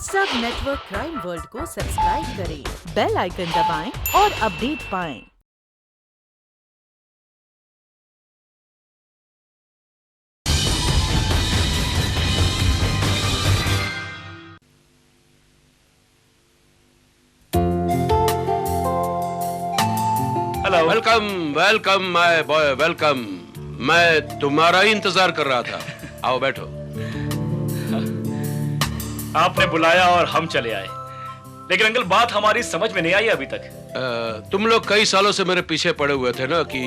सब network crime world को subscribe करें, बेल आइकन दबाएं और अपडेट पाएं। Hello. Welcome welcome my boy welcome. मैं तुम्हारा ही इंतजार कर रहा था। आओ बैठो। आपने बुलाया और हम चले आए, लेकिन अंकल बात हमारी समझ में नहीं आई अभी तक। तुम लोग कई सालों से मेरे पीछे पड़े हुए थे ना कि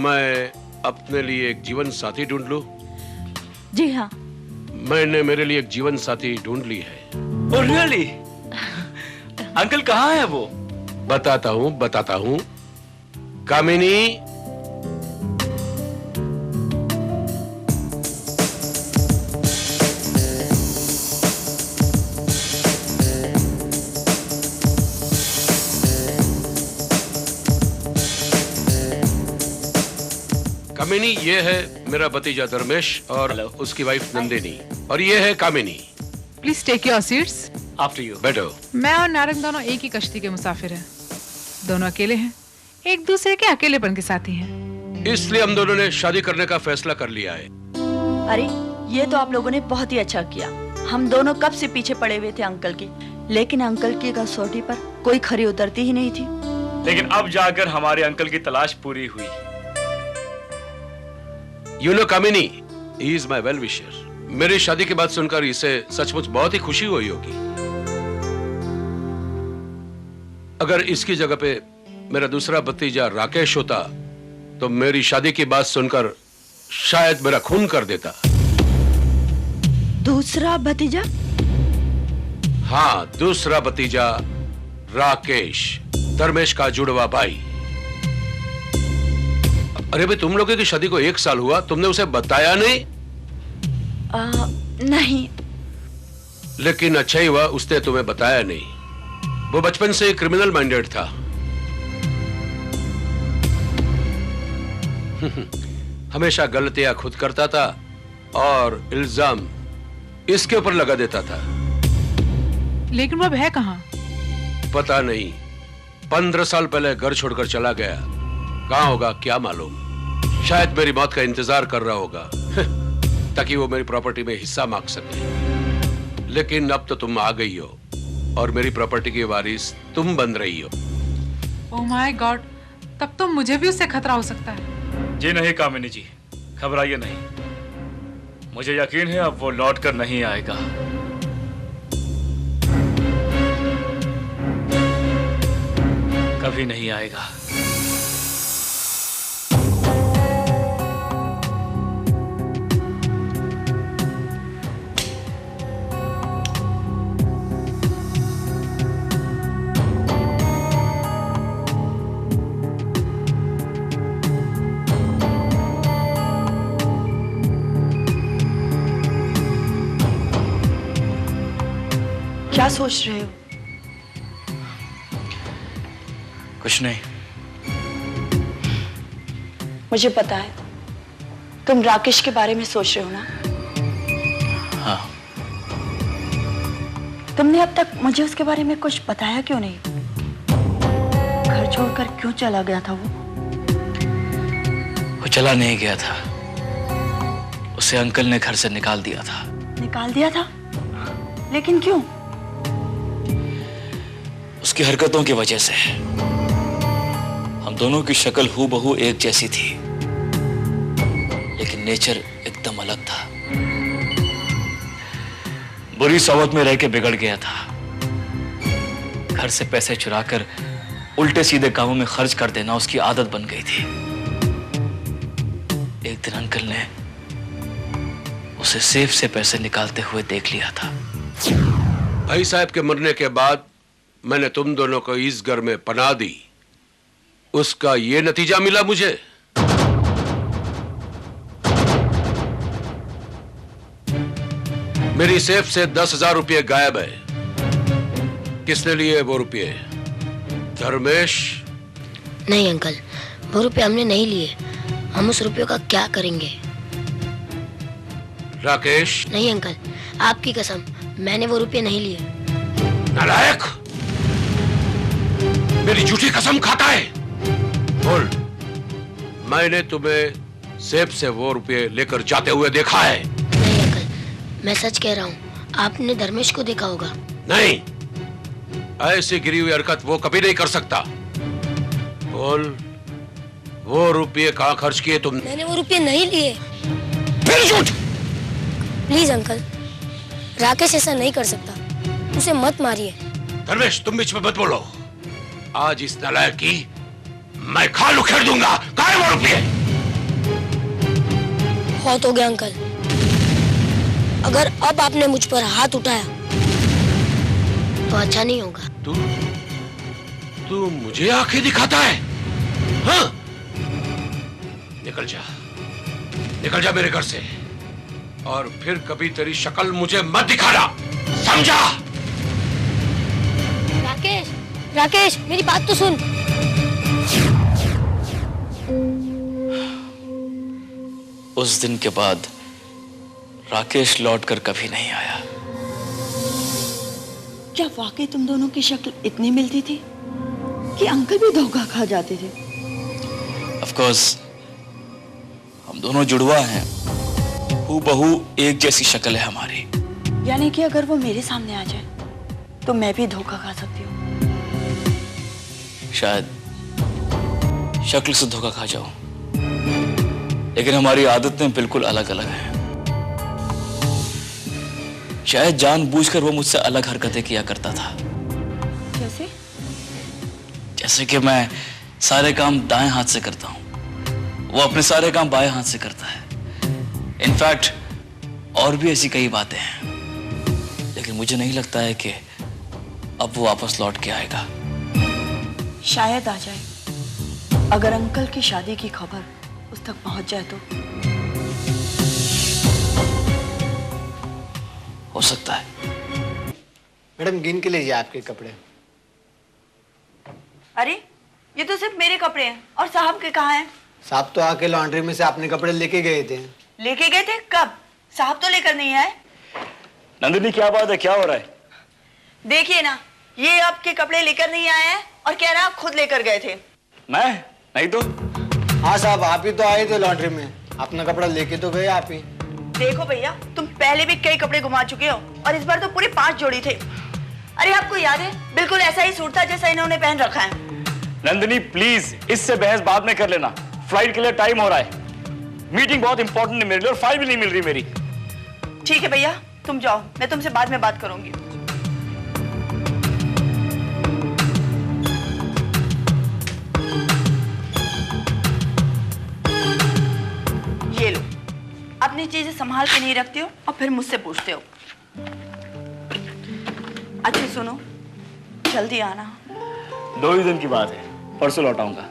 मैं अपने लिए एक जीवन साथी ढूंढ लूं। जी हाँ। मैंने मेरे लिए एक जीवन साथी ढूंढ ली है। Oh really? अंकल कहाँ है वो? बताता हूँ। कामिनी, कामिनी ये है मेरा भतीजा धर्मेश और Hello. उसकी वाइफ नंदिनी, और ये है Kamini. Please take your seats. After you. बैठो। मैं और नारंग दोनों एक ही कश्ती के मुसाफिर हैं। दोनों अकेले हैं, एक दूसरे के अकेलेपन के साथी हैं। इसलिए हम दोनों ने शादी करने का फैसला कर लिया है। अरे ये तो आप लोगों ने बहुत ही अच्छा किया। हम दोनों कब से पीछे पड़े हुए थे अंकल के, लेकिन अंकल की कसौटी पर कोई खरी उतरती ही नहीं थी। लेकिन अब जाकर हमारे अंकल की तलाश पूरी हुई। You know Kamini, he is my well wisher. मेरी शादी की बात सुनकर इसे सचमुच बहुत ही खुशी हुई होगी। अगर इसकी जगह पे मेरा दूसरा भतीजा राकेश होता तो मेरी शादी की बात सुनकर शायद मेरा खून कर देता। दूसरा भतीजा? हाँ, दूसरा भतीजा राकेश, धर्मेश का जुड़वा भाई। अरे भाई, तुम लोगों की शादी को 1 साल हुआ, तुमने उसे बताया नहीं? नहीं। लेकिन अच्छा ही हुआ उसने तुम्हें बताया नहीं। वो बचपन से क्रिमिनल माइंडेड था। हमेशा गलतियां खुद करता था और इल्जाम इसके ऊपर लगा देता था। लेकिन वो अब है कहाँ? पता नहीं, 15 साल पहले घर छोड़कर चला गया। कहाँ होगा क्या मालूम। शायद मेरी मौत का इंतजार कर रहा होगा ताकि वो मेरी प्रॉपर्टी में हिस्सा मांग सके। लेकिन अब तो तुम आ गई हो और मेरी प्रॉपर्टी की वारिस तुम बन रही हो। ओह माय गॉड, तब तो मुझे भी उससे खतरा हो सकता है। जी नहीं कामिनी जी, घबराइए नहीं। मुझे यकीन है अब वो लौट कर नहीं आएगा। कभी नहीं आएगा। क्या सोच रहे हो? कुछ नहीं। मुझे पता है तुम राकेश के बारे में सोच रहे हो ना। हाँ। तुमने अब तक मुझे उसके बारे में कुछ बताया क्यों नहीं? घर छोड़कर क्यों चला गया था वो? वो चला नहीं गया था, उसे अंकल ने घर से निकाल दिया था। निकाल दिया था? लेकिन क्यों? उसकी हरकतों की वजह से। हम दोनों की शक्ल हूबहू एक जैसी थी, लेकिन नेचर एकदम अलग था। बुरी सोबत में रह के बिगड़ गया था। घर से पैसे चुराकर उल्टे सीधे कामों में खर्च कर देना उसकी आदत बन गई थी। एक दिन अंकल ने उसे सेफ से पैसे निकालते हुए देख लिया था। भाई साहब के मरने के बाद मैंने तुम दोनों को इस घर में पनाह दी, उसका ये नतीजा मिला मुझे। मेरी सेफ से 10,000 रुपये गायब है। किसने लिए वो रुपये? धर्मेश? नहीं अंकल, वो रुपये हमने नहीं लिए। हम उस रुपयों का क्या करेंगे? राकेश? नहीं अंकल, आपकी कसम, मैंने वो रुपये नहीं लिए। नालायक, मेरी झूठी कसम खाता है। बोल, मैंने तुम्हें सेब से वो रुपये लेकर जाते हुए देखा है? नहीं अंकल, मैं सच कह रहा हूँ। आपने धर्मेश को देखा होगा। नहीं, ऐसी गिरी हुई हरकत वो कभी नहीं कर सकता। बोल, वो रुपये कहाँ खर्च किए तुमने? मैंने वो रुपये नहीं लिए। फिर झूठ। प्लीज अंकल, राकेश ऐसा नहीं कर सकता, उसे मत मारिए। धर्मेश, तुम बीच में मत बोलो। आज इस नालायक की मैं खाल उखेड़ दूंगा। कहाँ है वो रुपये? बहुत हो गया अंकल, अगर अब आपने मुझ पर हाथ उठाया तो अच्छा नहीं होगा। तू मुझे आंखें दिखाता है? हाँ? निकल जा मेरे घर से, और फिर कभी तेरी शक्ल मुझे मत दिखाना, समझा? राकेश, राकेश, मेरी बात तो सुन। उस दिन के बाद राकेश लौटकर कभी नहीं आया। क्या वाकई तुम दोनों की शक्ल इतनी मिलती थी कि अंकल भी धोखा खा जाते थे? ऑफ कोर्स, हम दोनों जुड़वा हैं, हूबहू एक जैसी शक्ल है हमारी। यानी कि अगर वो मेरे सामने आ जाए तो मैं भी धोखा खा सकती हूँ। शायद शक्ल से धोखा खा जाऊं, लेकिन हमारी आदतें बिल्कुल अलग अलग हैं। शायद जानबूझकर वो मुझसे अलग हरकतें किया करता था। जैसे? जैसे कि मैं सारे काम दाएं हाथ से करता हूं, वो अपने सारे काम बाएं हाथ से करता है। इनफैक्ट और भी ऐसी कई बातें हैं, लेकिन मुझे नहीं लगता है कि अब वो वापस लौट के आएगा। शायद आ जाए, अगर अंकल की शादी की खबर उस तक पहुंच जाए तो। हो सकता है। मैडम, गिन के लीजिए आपके कपड़े। अरे, ये तो सिर्फ मेरे कपड़े हैं, और साहब के कहाँ हैं? साहब तो आके लॉन्ड्री में से आपने कपड़े लेके गए थे। लेके गए थे? कब? साहब तो लेकर नहीं आए। नंदिनी, क्या बात है? क्या हो रहा है? देखिए ना, ये आपके कपड़े लेकर नहीं आए हैं और कह रहा आप खुद लेकर गए थे। मैं नहीं तो। हाँ साहब, आप ही तो आए थे लॉन्ड्री में, अपना कपड़ा लेके तो गए आप ही। देखो भैया, तुम पहले भी कई कपड़े घुमा चुके हो, और इस बार तो पूरे 5 जोड़ी थे। अरे आपको याद है, बिल्कुल ऐसा ही सूट था जैसा इन्होंने पहन रखा है। नंदिनी प्लीज, इससे बहस बाद में कर लेना। फ्लाइट के लिए टाइम हो रहा है, मीटिंग बहुत इंपॉर्टेंट है मेरे लिए, और फाइल भी नहीं मिल रही मेरी। ठीक है भैया, तुम जाओ, मैं तुमसे बाद में बात करूंगी। ये लो, अपनी चीजें संभाल के नहीं रखते हो और फिर मुझसे पूछते हो। अच्छा सुनो, जल्दी आना। 2 ही दिन की बात है, परसों लौटाऊंगा।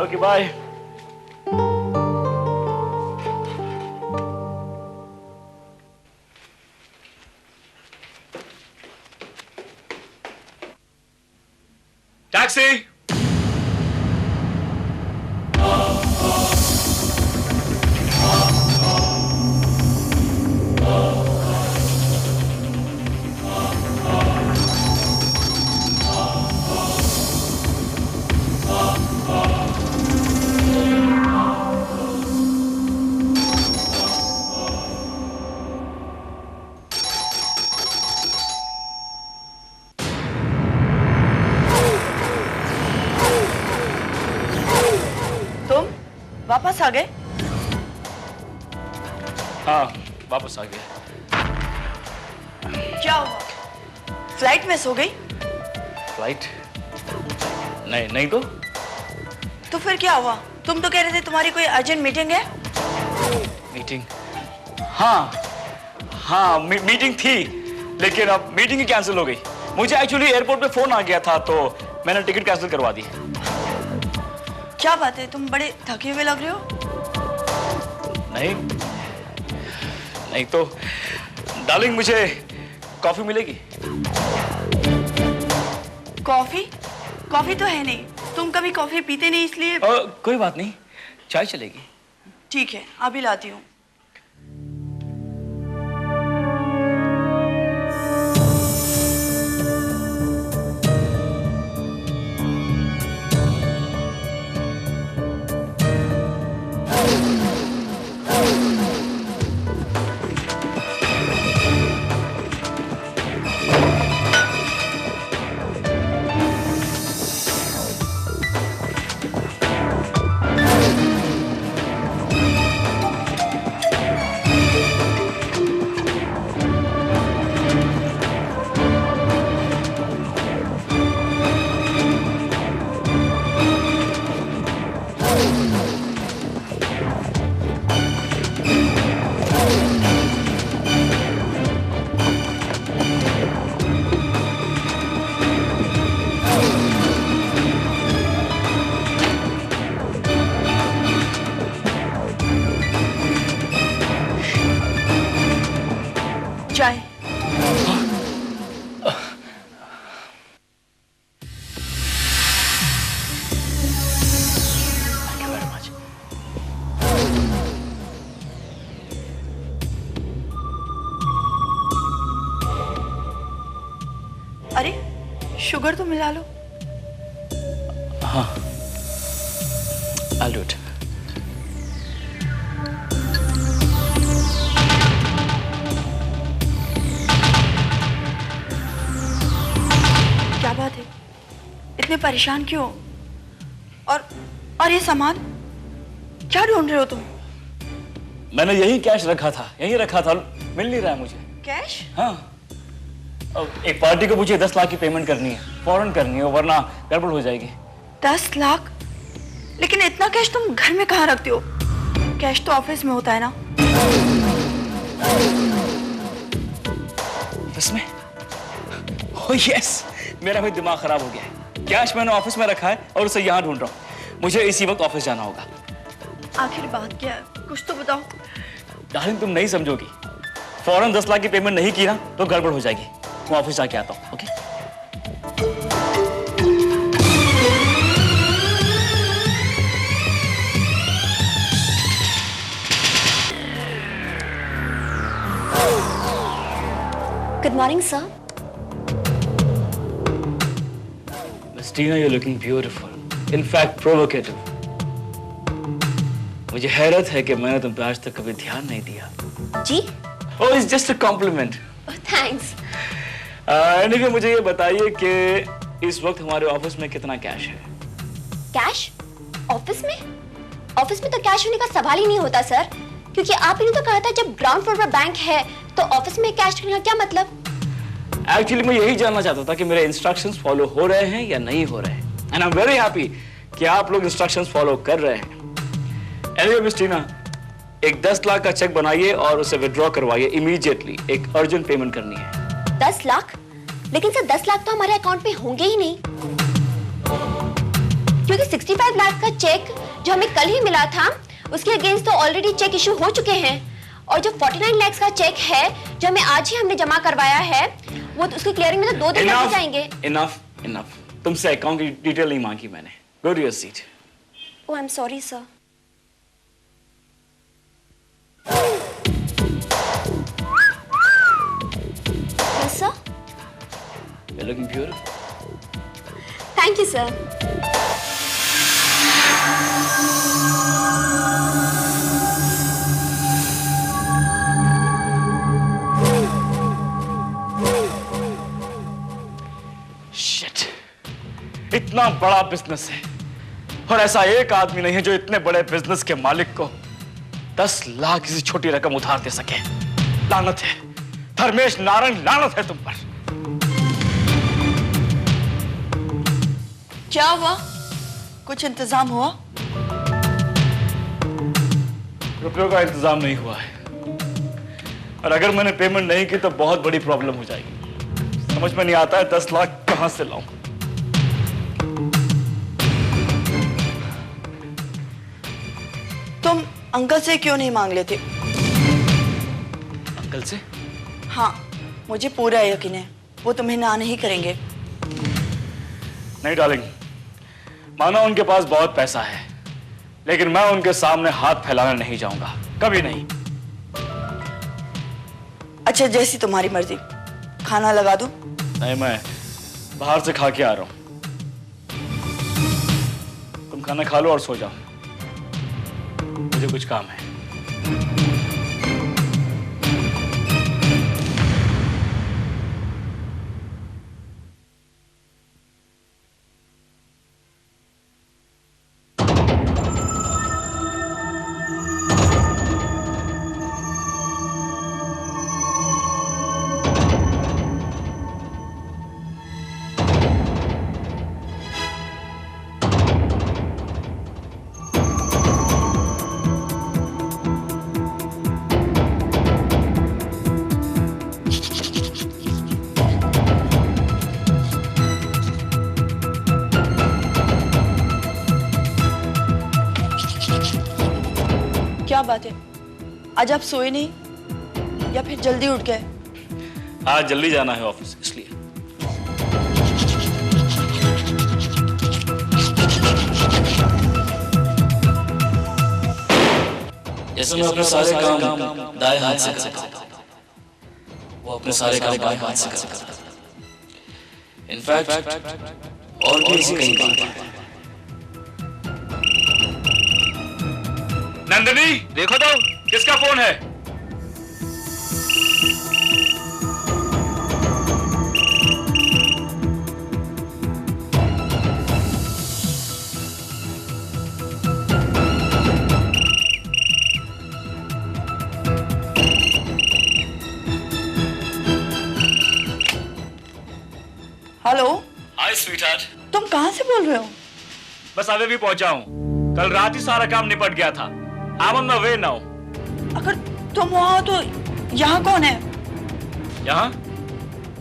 Okay bye. टैक्सी। वापस आ गए? हाँ, वापस आ गया। क्या हुआ? फ्लाइट मिस हो गई? फ्लाइट? नहीं तो फिर क्या हुआ? तुम तो कह रहे थे तुम्हारी कोई अर्जेंट मीटिंग है। मीटिंग? हाँ, मीटिंग थी, लेकिन अब मीटिंग ही कैंसिल हो गई। मुझे एक्चुअली एयरपोर्ट पे फोन आ गया था, तो मैंने टिकट कैंसिल करवा दी। क्या बात है, तुम बड़े थके हुए लग रहे हो। नहीं तो डार्लिंग, मुझे कॉफी मिलेगी? कॉफी तो है नहीं, तुम कभी कॉफी पीते नहीं इसलिए। कोई बात नहीं, चाय चलेगी। ठीक है, अभी लाती हूँ। चाय। Thank you very much. अरे शुगर तो मिला लो। हाँ, I'll do it. क्या बात है, इतने परेशान क्यों? और ये सामान क्या ढूंढ रहे हो तुम? मैंने यही कैश रखा था, यही रखा था, मिल नहीं रहा है मुझे। कैश? हाँ, अब एक पार्टी को मुझे 10 लाख की पेमेंट करनी है, फौरन करनी है, वरना गड़बड़ हो जाएगी। 10 लाख? लेकिन इतना कैश तुम घर में कहाँ रखते हो? कैश तो ऑफिस में होता है ना। ऑफिस में? ओह यस, मेरा भी दिमाग खराब हो गया है। कैश मैंने ऑफिस में रखा है और उसे यहाँ ढूंढ रहा हूँ। मुझे इसी वक्त ऑफिस जाना होगा। आखिर बात क्या है, कुछ तो बताओ। डार्लिंग, तुम नहीं समझोगी। फौरन 10 लाख की पेमेंट नहीं की ना तो गड़बड़ हो जाएगी। मैं ऑफिस जाके आता हूँ, okay? Good morning sir. Miss Tina, you're looking beautiful. In fact, provocative. मुझे हैरत है कि मैंने तुम पे आज तक कभी ध्यान नहीं दिया। जी? Oh, it's just a compliment. Thanks. Anyway, मुझे ये बताइए कि इस वक्त हमारे ऑफिस में कितना कैश है? कैश? ऑफिस में? ऑफिस में तो कैश होने का सवाल ही नहीं होता सर, क्योंकि आपने तो कहा था जब ग्राउंड फ्लोर पर बैंक है तो ऑफिस में कैश रखने का क्या मतलब? एक्चुअली मैं यही जानना चाहता था कि मेरे इंस्ट्रक्शंस फॉलो हो रहे हैं या नहीं हो रहे हैं। And I am very happy कि आप लोग इंस्ट्रक्शंस फॉलो कर रहे हैं। एनीवे मिस टीना, एक 10 लाख का चेक बनाइए और उसे विड्रॉ करवाइए इमीडिएटली। एक अर्जेंट पेमेंट करनी है। 10 लाख? लेकिन सर 10 लाख तो हमारे अकाउंट में होंगे ही नहीं, क्योंकि 65 लाख का चेक जो हमें कल ही मिला था उसके अगेंस्ट तो ऑलरेडी चेक इशू हो चुके हैं, और जो 49 लाख का चेक है जो हमें आज ही हमने जमा करवाया है वो तो उसकी क्लियरिंग में तो 2 दिन लग जाएंगे। इनफ। तुमसे अकाउंट की डिटेल नहीं मांगी मैंने। Go to your seat. Oh I am sorry sir. Yes sir. You're looking beautiful. Thank you sir. Shit. इतना बड़ा बिजनेस है और ऐसा एक आदमी नहीं है जो इतने बड़े बिजनेस के मालिक को 10 लाख किसी छोटी रकम उधार दे सके। लानत है धर्मेश नारायण, लानत है तुम पर। क्या हुआ? कुछ इंतजाम हुआ? रुपयों का इंतजाम नहीं हुआ है, और अगर मैंने पेमेंट नहीं की तो बहुत बड़ी प्रॉब्लम हो जाएगी। समझ में नहीं आता है 10 लाख कहां से लाऊं। तुम अंकल से क्यों नहीं मांग लेते? अंकल से? हाँ, मुझे पूरा यकीन है वो तुम्हें ना नहीं करेंगे। नहीं डार्लिंग, मानो उनके पास बहुत पैसा है, लेकिन मैं उनके सामने हाथ फैलाने नहीं जाऊंगा, कभी नहीं। अच्छा, जैसी तुम्हारी मर्जी। खाना लगा दूं? नहीं, मैं बाहर से खा के आ रहा हूं। तुम खाना खा लो और सो जाओ, मुझे कुछ काम है। बात है? आज आप सोए नहीं या फिर जल्दी उठ गए? आज जल्दी जाना है ऑफिस, इसलिए। जैसे मैं अपने सारे काम दाएं हाथ से करता हूं, वो अपने सारे काम बाएं हाथ से करता है। इनफैक्ट और भी ऐसी कई बातें हैं। नंदिनी, देखो तो किसका फोन है? हेलो। हाय स्वीटहार्ट। तुम कहाँ से बोल रहे हो? बस अभी भी पहुंचा हूँ। कल रात ही सारा काम निपट गया था। I'm on my way now। अगर तुम वहाँ हो तो यहाँ कौन है? यहाँ?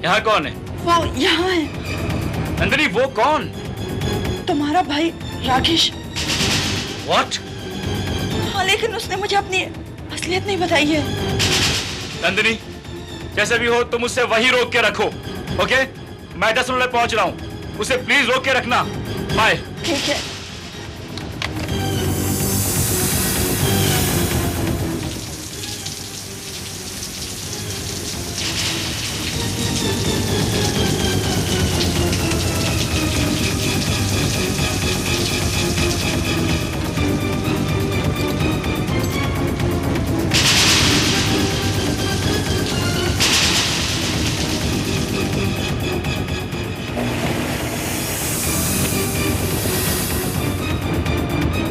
यहाँ कौन है? वो यहाँ है। नंदिनी, वो कौन? तुम्हारा भाई राकेश। What? हाँ, लेकिन उसने मुझे अपनी असलियत नहीं बताई है। नंदिनी, जैसे भी हो तुम उससे वही रोक के रखो, ओके? मैं 10 मिनट में पहुंच रहा हूँ। उसे प्लीज रोक के रखना। बाय। ठीक है।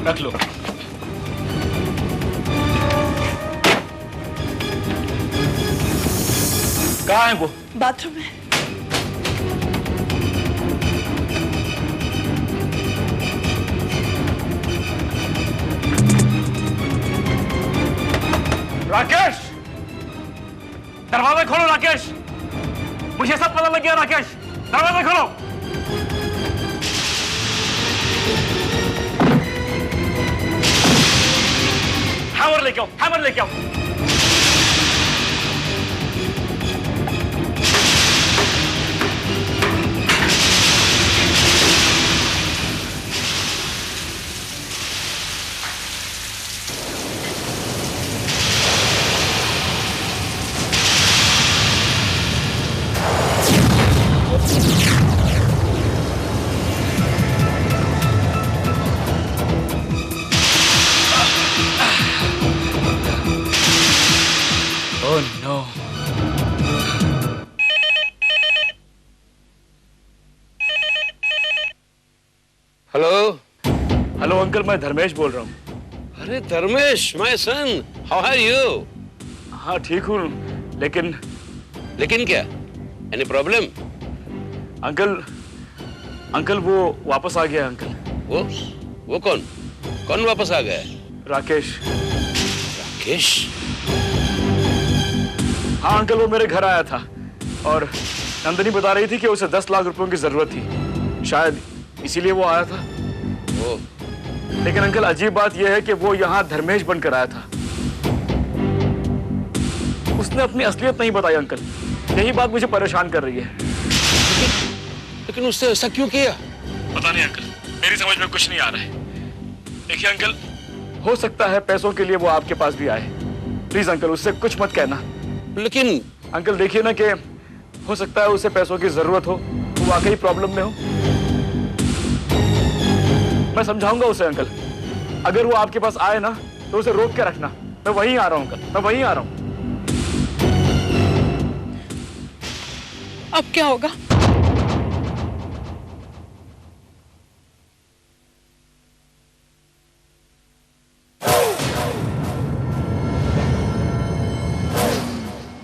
रख लो। कहाँ है वो? बाथरूम में। राकेश, दरवाजा खोलो राकेश। मुझे सब पता लग गया राकेश, दरवाजा खोलो। हैमर लेके आओ, हैमर लेके आओ। Oh no. Hello. Hello uncle, मैं धर्मेश बोल रहा हूँ। अरे Dharmesh, my son, how are you? हाँ ठीक हूँ, लेकिन लेकिन क्या? Any problem? अंकल वो वापस आ गया अंकल। वो कौन वापस आ गया? राकेश। राकेश? हाँ अंकल, वो मेरे घर आया था और नंदिनी बता रही थी कि उसे 10 लाख रुपयों की जरूरत थी, शायद इसीलिए वो आया था। वो लेकिन अंकल अजीब बात यह है कि वो यहाँ धर्मेश बनकर आया था। उसने अपनी असलियत नहीं बताई अंकल, यही बात मुझे परेशान कर रही है। लेकिन उसने ऐसा क्यों किया? पता नहीं अंकल, मेरी समझ में कुछ नहीं आ रहा है। देखिए अंकल, हो सकता है पैसों के लिए वो आपके पास भी आए। प्लीज अंकल, उससे कुछ मत कहना। लेकिन अंकल देखिए ना कि हो सकता है उसे पैसों की जरूरत हो, वो वाकई प्रॉब्लम में हो। मैं समझाऊंगा उसे अंकल। अगर वो आपके पास आए ना तो उसे रोक के रखना। मैं वहीं आ रहा हूं अंकल, मैं वहीं आ रहा हूं। अब क्या होगा?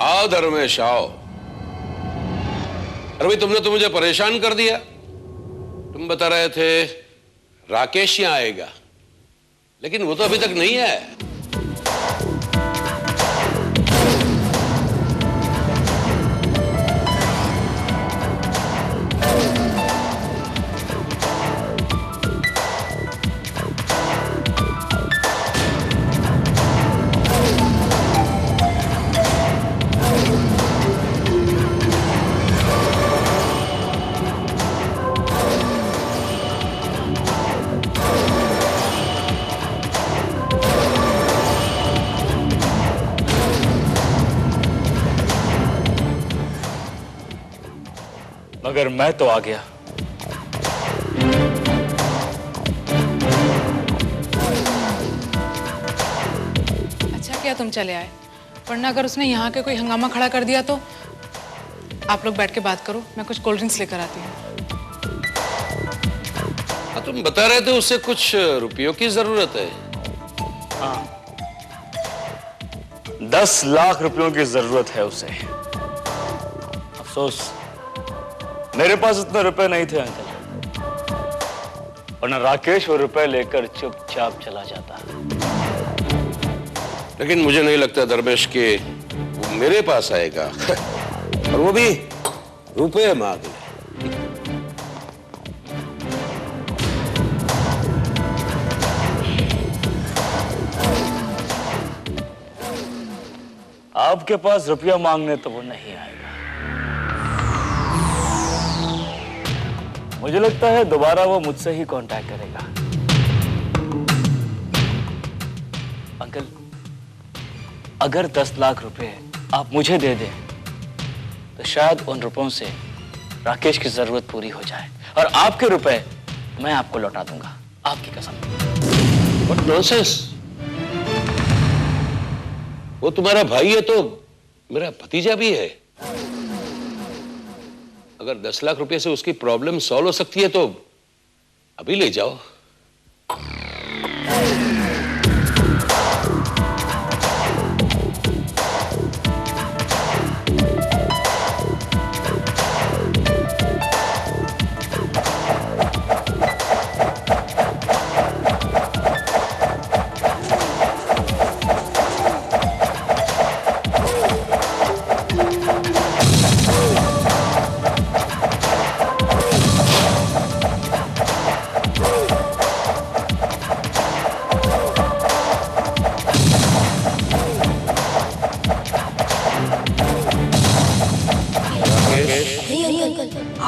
आओ धर्मेश, आओ। अरे भाई, तुमने तो मुझे परेशान कर दिया। तुम बता रहे थे राकेश यहाँ आएगा, लेकिन वो तो अभी तक नहीं है। अगर मैं तो आ गया, अच्छा किया तुम चले आए, वरना अगर उसने यहाँ के कोई हंगामा खड़ा कर दिया तो। आप लोग बैठ के बात करो, मैं कुछ कोल्ड ड्रिंक्स लेकर आती हूँ। हाँ, तुम बता रहे थे उसे कुछ रुपयों की जरूरत है। 10 लाख रुपयों की जरूरत है उसे। अफसोस मेरे पास इतने रुपए नहीं थे अंकल, वरना राकेश वो रुपए लेकर चुपचाप चला जाता। लेकिन मुझे नहीं लगता धर्मेश के वो मेरे पास आएगा और वो भी रुपए मांगने। आपके पास रुपया मांगने तो वो नहीं आएगा। मुझे लगता है दोबारा वो मुझसे ही कांटेक्ट करेगा। अंकल, अगर 10 लाख रुपए आप मुझे दे दें तो शायद उन रुपयों से राकेश की जरूरत पूरी हो जाए और आपके रुपए मैं आपको लौटा दूंगा, आपकी कसम। What nonsense! वो तुम्हारा भाई है तो मेरा भतीजा भी है। अगर 10 लाख रुपए से उसकी प्रॉब्लम सॉल्व हो सकती है तो अभी ले जाओ।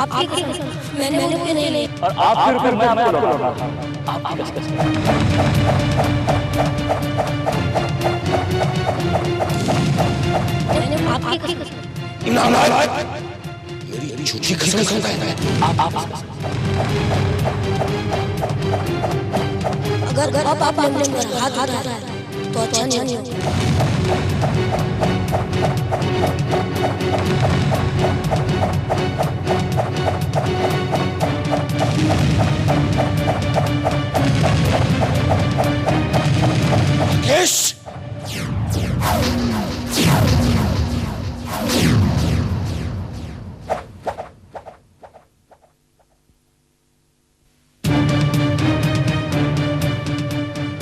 आपकी मैंने रुपए नहीं लिए और आपके रुपए मैं आपको लौटा दूंगा, आपकी कसम। मैंने आपकी मेरी झूठी कसम खाता है। अगर अब आप मेरे हाथ उठा रहा है तो अच्छा नहीं होगा। राकेश,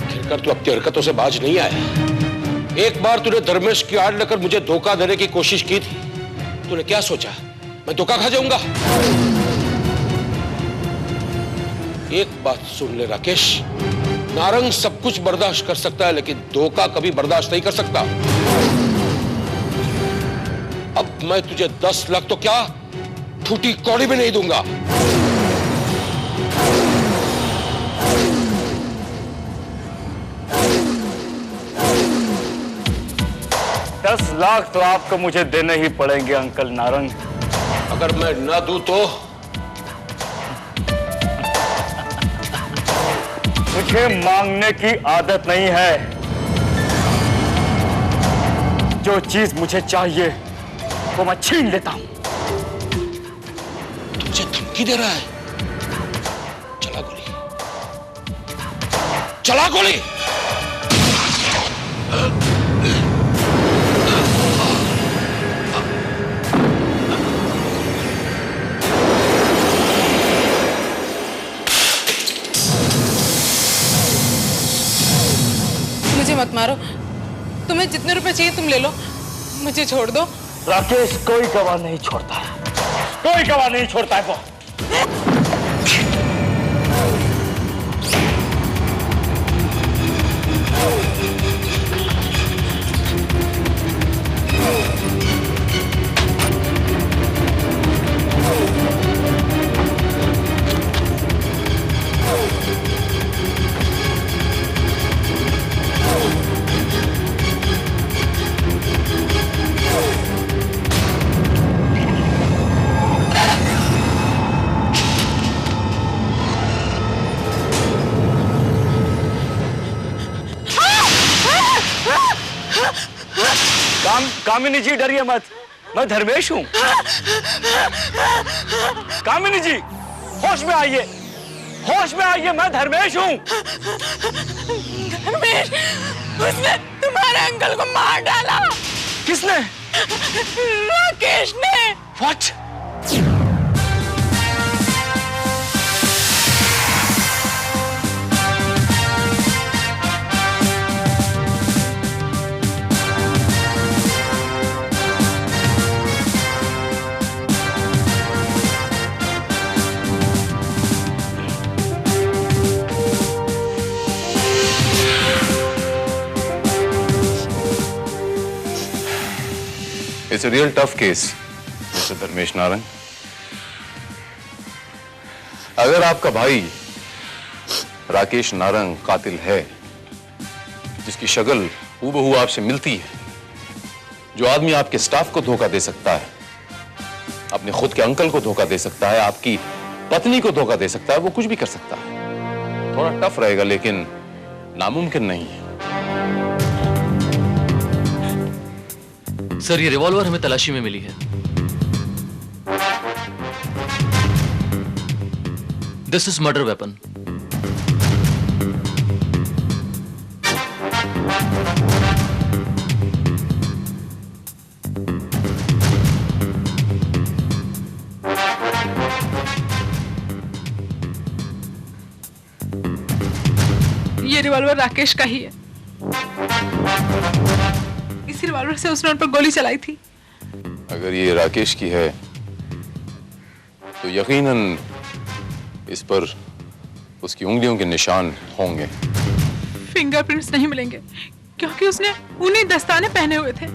खिलकर तू अपनी हरकतों से बाज नहीं आया। एक बार तूने धर्मेश की आड़ लेकर मुझे धोखा देने की कोशिश की थी। तूने क्या सोचा मैं धोखा खा जाऊंगा? एक बात सुन ले राकेश, नारंग सब कुछ बर्दाश्त कर सकता है लेकिन धोखा कभी बर्दाश्त नहीं कर सकता। अब मैं तुझे 10 लाख तो क्या फूटी कौड़ी भी नहीं दूंगा। 10 लाख तो आपको मुझे देने ही पड़ेंगे अंकल नारंग। अगर मैं ना दूं तो? मुझे मांगने की आदत नहीं है। जो चीज मुझे चाहिए वो मैं छीन लेता हूं। तुझे धमकी दे रहा है? चला गोली, चला गोली। मुझे मत मारो, तुम्हें जितने रुपए चाहिए तुम ले लो, मुझे छोड़ दो। राकेश कोई गवाह नहीं छोड़ता है, कोई गवाह नहीं छोड़ता है वो। कामिनी जी डरिए मत, मैं धर्मेश हूँ। कामिनी जी होश में आइए, होश में आइए, मैं धर्मेश हूँ। धर्मेश, उसने तुम्हारे अंकल को मार डाला। किसने? राकेश ने। What? It's a real tough case, Mr. Dharmesh Narang. अगर आपका भाई राकेश नारंग कातिल है, जिसकी शक्ल हूबहू आपसे मिलती है, जो आदमी आपके स्टाफ को धोखा दे सकता है, अपने खुद के अंकल को धोखा दे सकता है, आपकी पत्नी को धोखा दे सकता है, वो कुछ भी कर सकता है। थोड़ा टफ रहेगा लेकिन नामुमकिन नहीं है। सर, ये रिवॉल्वर हमें तलाशी में मिली है। This is murder weapon. ये रिवॉल्वर राकेश का ही है। इसी रिवॉल्वर से उसने उन पर गोली चलाई थी। अगर ये राकेश की है तो यकीनन इस पर उसकी उंगलियों के निशान होंगे। फिंगरप्रिंट्स नहीं मिलेंगे क्योंकि उसने उन्हीं दस्ताने पहने हुए थे।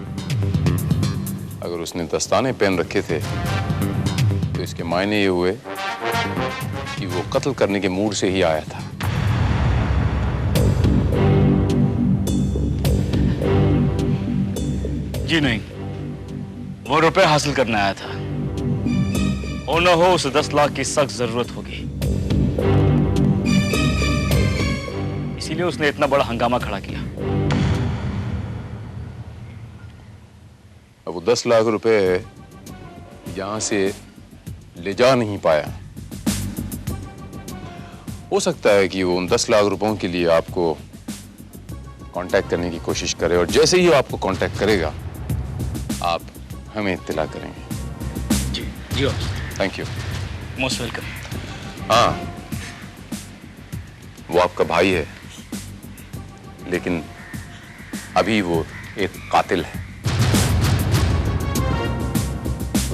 अगर उसने दस्ताने पहन रखे थे तो इसके मायने ये हुए कि वो कत्ल करने के मूड से ही आया था। जी नहीं, वो रुपए हासिल करने आया था। हो न हो उसे 10 लाख की सख्त जरूरत होगी, इसीलिए उसने इतना बड़ा हंगामा खड़ा किया। अब वो 10 लाख रुपए यहां से ले जा नहीं पाया। हो सकता है कि वो उन 10 लाख रुपयों के लिए आपको कांटेक्ट करने की कोशिश करे और जैसे ही वो आपको कांटेक्ट करेगा आप हमें इत्तला करेंगे। जी जी थैंक यू। Most welcome. हाँ, वो आपका भाई है लेकिन अभी वो एक कातिल है।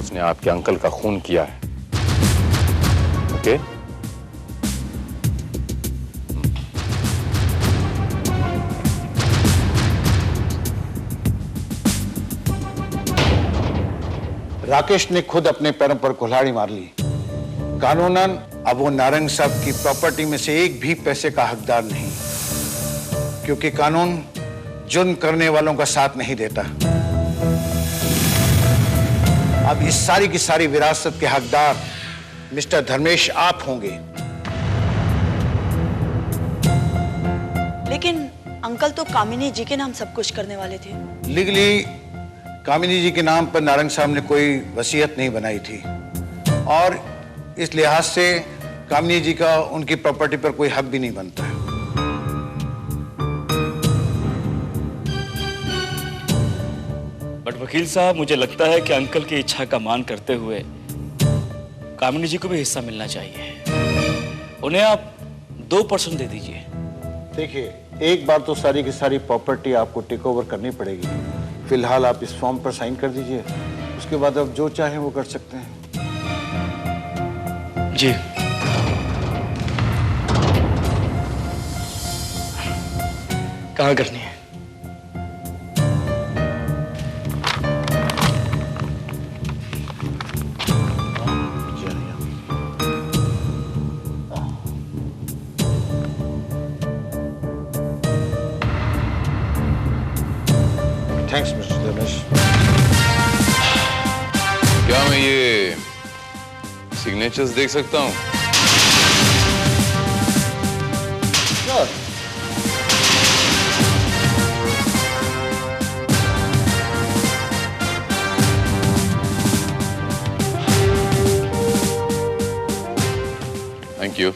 उसने आपके अंकल का खून किया है। ओके? राकेश ने खुद अपने पैरों पर कुल्हाड़ी मार ली। कानूनन अब वो नारंग साहब की प्रॉपर्टी में से एक भी पैसे का हकदार नहीं, क्योंकि कानून जुर्म करने वालों का साथ नहीं देता। अब इस सारी की सारी विरासत के हकदार मिस्टर धर्मेश आप होंगे। लेकिन अंकल तो कामिनी जी के नाम सब कुछ करने वाले थे। लीगली कामिनी जी के नाम पर नारंग साहब ने कोई वसीयत नहीं बनाई थी और इस लिहाज से कामिनी जी का उनकी प्रॉपर्टी पर कोई हक भी नहीं बनता है। बट वकील साहब, मुझे लगता है कि अंकल की इच्छा का मान करते हुए कामिनी जी को भी हिस्सा मिलना चाहिए। उन्हें आप 2% दे दीजिए। देखिए, एक बार तो सारी की सारी प्रॉपर्टी आपको टेक ओवर करनी पड़ेगी। फिलहाल आप इस फॉर्म पर साइन कर दीजिए, उसके बाद आप जो चाहें वो कर सकते हैं। जी। कहाँ करनी है? Thanks mister Dharmesh. क्या मैं ये सिग्नेचर्स देख सकता हूँ? Sure. Thank you.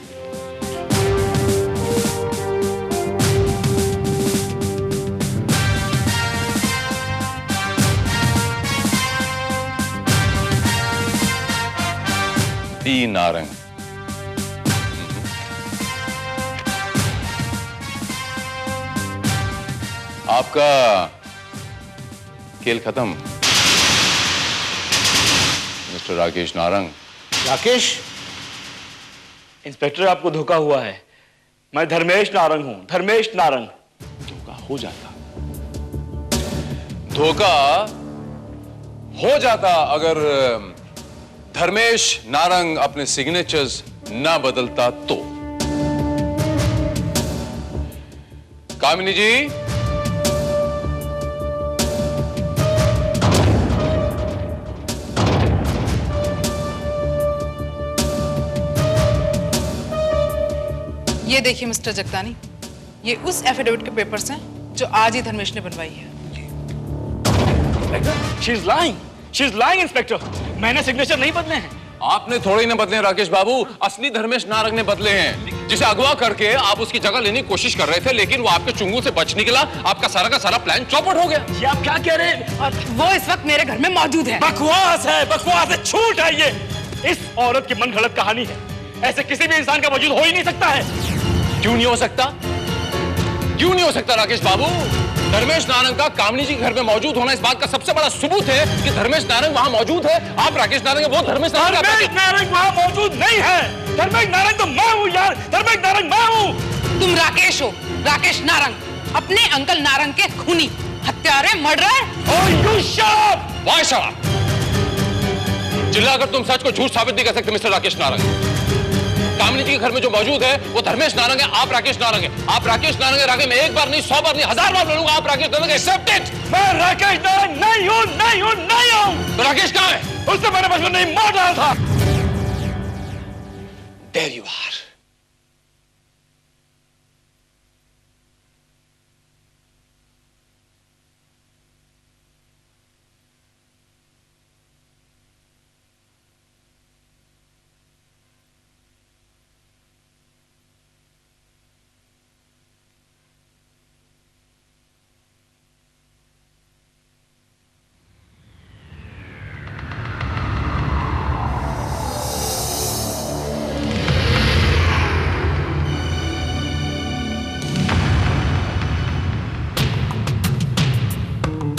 D Narang. आपका खेल खत्म मिस्टर राकेश नारंग। राकेश, इंस्पेक्टर आपको धोखा हुआ है। मैं धर्मेश नारंग हूं, धर्मेश नारंग। धोखा हो जाता, धोखा हो जाता अगर धर्मेश नारंग अपने सिग्नेचर्स ना बदलता तो। कामिनी जी, ये देखिए मिस्टर जगतानी, ये उस एफिडेविट के पेपर्स हैं जो आज ही धर्मेश ने बनवाई है। She is lying inspector. मैंने सिग्नेचर नहीं बदले हैं। आपने थोड़े ही ना बदले राकेश बाबू, असली धर्मेश नारंग ने बदले हैं, जिसे अगवा करके आप उसकी जगह लेने की कोशिश कर रहे थे, लेकिन वो आपके चुंगल से बच निकला। आपका सारा का सारा प्लान चौपट हो गया। ये आप क्या कह रहे हैं? वो इस वक्त मेरे घर में मौजूद है। बकवास है, बकवास है, झूठ है ये। इस औरत की मनगढ़ंत कहानी है। ऐसे किसी भी इंसान का वजूद हो ही नहीं सकता है। क्यों नहीं हो सकता? क्यों नहीं हो सकता राकेश बाबू? धर्मेश नारंग का कामिनी जी के घर में मौजूद होना इस बात का सबसे बड़ा सबूत है कि धर्मेश नारंग वहां मौजूद है। आप राकेश नारंग, वो धर्मेश नारंग वहां मौजूद नहीं है। धर्मेश नारंग तो मैं हूं यार, धर्मेश नारंग मैं हूं। तुम राकेश हो, राकेश नारंग, अपने अंकल नारंग के खूनी, हत्यारे, मर्डरर। चिल्लाकर तुम सच को झूठ साबित नहीं कर सकते मिस्टर राकेश नारंग। कामिनी जी के घर में जो मौजूद है वो धर्मेश नारंग है, आप राकेश नारंग है। आप राकेश नारंग है, राकेश मैं एक बार नहीं, 100 बार नहीं, 1000 बार बोलूंगा, आप राकेश नारंग एक्सेप्ट इट। मैं राकेश नारंग नहीं हूं, नहीं हूं, नहीं हूं। तो राकेश कहां है? उसने मेरे बचपन नहीं मार डाला था। There you are.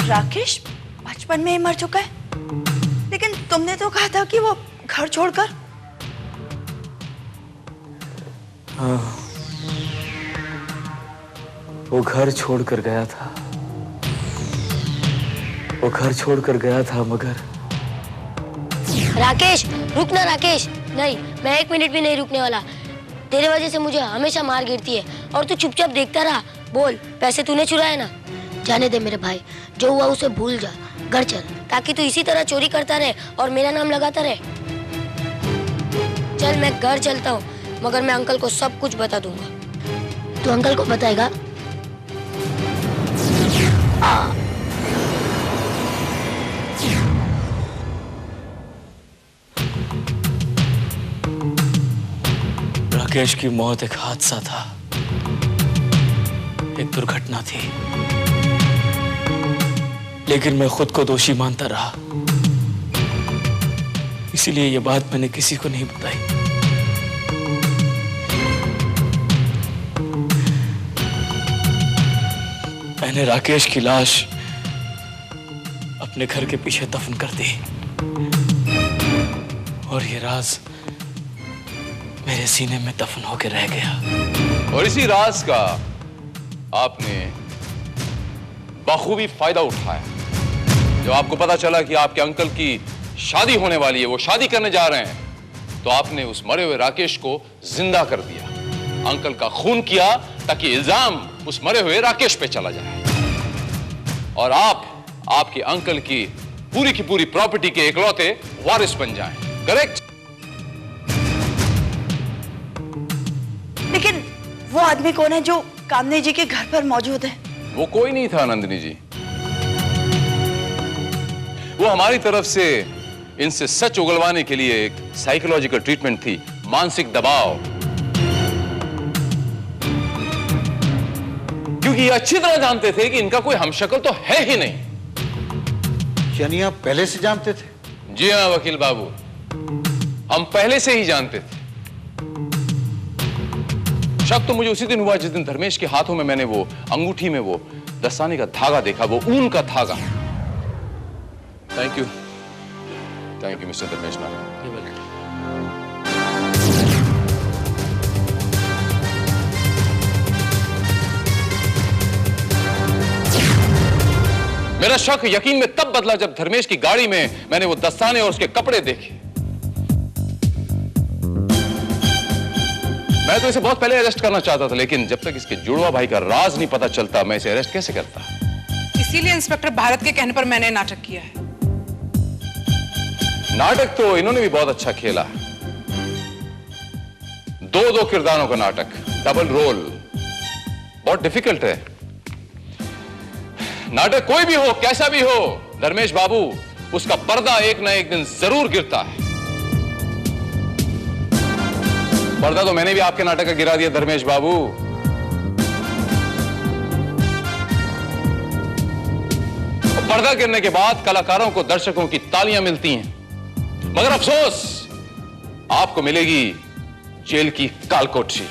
राकेश बचपन में ही मर चुका है, लेकिन तुमने तो कहा था कि वो घर छोड़कर। हाँ, वो घर छोड़कर गया था। वो घर छोड़कर गया था, मगर राकेश रुक ना राकेश। नहीं, मैं 1 मिनट भी नहीं रुकने वाला। तेरे वजह से मुझे हमेशा मार गिरती है और तू चुपचाप देखता रहा। बोल, पैसे तूने चुराए ना? जाने दे मेरे भाई, जो हुआ उसे भूल जा, घर चल, ताकि तू इसी तरह चोरी करता रहे और मेरा नाम लगाता रहे। चल मैं घर चलता हूँ, मगर मैं अंकल को सब कुछ बता दूंगा। तू अंकल को बताएगा? राकेश की मौत एक हादसा था, एक दुर्घटना थी, लेकिन मैं खुद को दोषी मानता रहा। इसीलिए यह बात मैंने किसी को नहीं बताई। मैंने राकेश की लाश अपने घर के पीछे दफन कर दी और ये राज मेरे सीने में दफन होकर रह गया। और इसी राज का आपने बखूबी फायदा उठाया। जब आपको पता चला कि आपके अंकल की शादी होने वाली है, वो शादी करने जा रहे हैं, तो आपने उस मरे हुए राकेश को जिंदा कर दिया, अंकल का खून किया, ताकि इल्जाम उस मरे हुए राकेश पे चला जाए और आप आपके अंकल की पूरी प्रॉपर्टी के इकलौते वारिस बन जाएं। करेक्ट? लेकिन वो आदमी कौन है जो कामनी जी के घर पर मौजूद है? वो कोई नहीं था नंदिनी जी, वो हमारी तरफ से इनसे सच उगलवाने के लिए एक साइकोलॉजिकल ट्रीटमेंट थी, मानसिक दबाव। क्योंकि ये अच्छी तरह जानते थे कि इनका कोई हमशक्ल तो है ही नहीं। यानी आप पहले से जानते थे? जी हाँ वकील बाबू, हम पहले से ही जानते थे। शक तो मुझे उसी दिन हुआ जिस दिन धर्मेश के हाथों में मैंने वो अंगूठी में वो दस्ताने का धागा देखा, वो ऊन का धागा। Thank you mister Dharmesh Narayan. मेरा शक यकीन में तब बदला जब धर्मेश की गाड़ी में मैंने वो दस्ताने और उसके कपड़े देखे। मैं तो इसे बहुत पहले अरेस्ट करना चाहता था, लेकिन जब तक इसके जुड़वा भाई का राज नहीं पता चलता मैं इसे अरेस्ट कैसे करता। इसीलिए इंस्पेक्टर भारत के कहने पर मैंने नाटक किया है। नाटक तो इन्होंने भी बहुत अच्छा खेला। दो किरदारों का नाटक, डबल रोल, बहुत डिफिकल्ट है। नाटक कोई भी हो, कैसा भी हो, धर्मेश बाबू, उसका पर्दा एक ना एक दिन जरूर गिरता है। पर्दा तो मैंने भी आपके नाटक का गिरा दिया धर्मेश बाबू। और पर्दा गिरने के बाद कलाकारों को, दर्शकों की तालियां मिलती हैं, मगर अफसोस आपको मिलेगी जेल की कालकोठरी।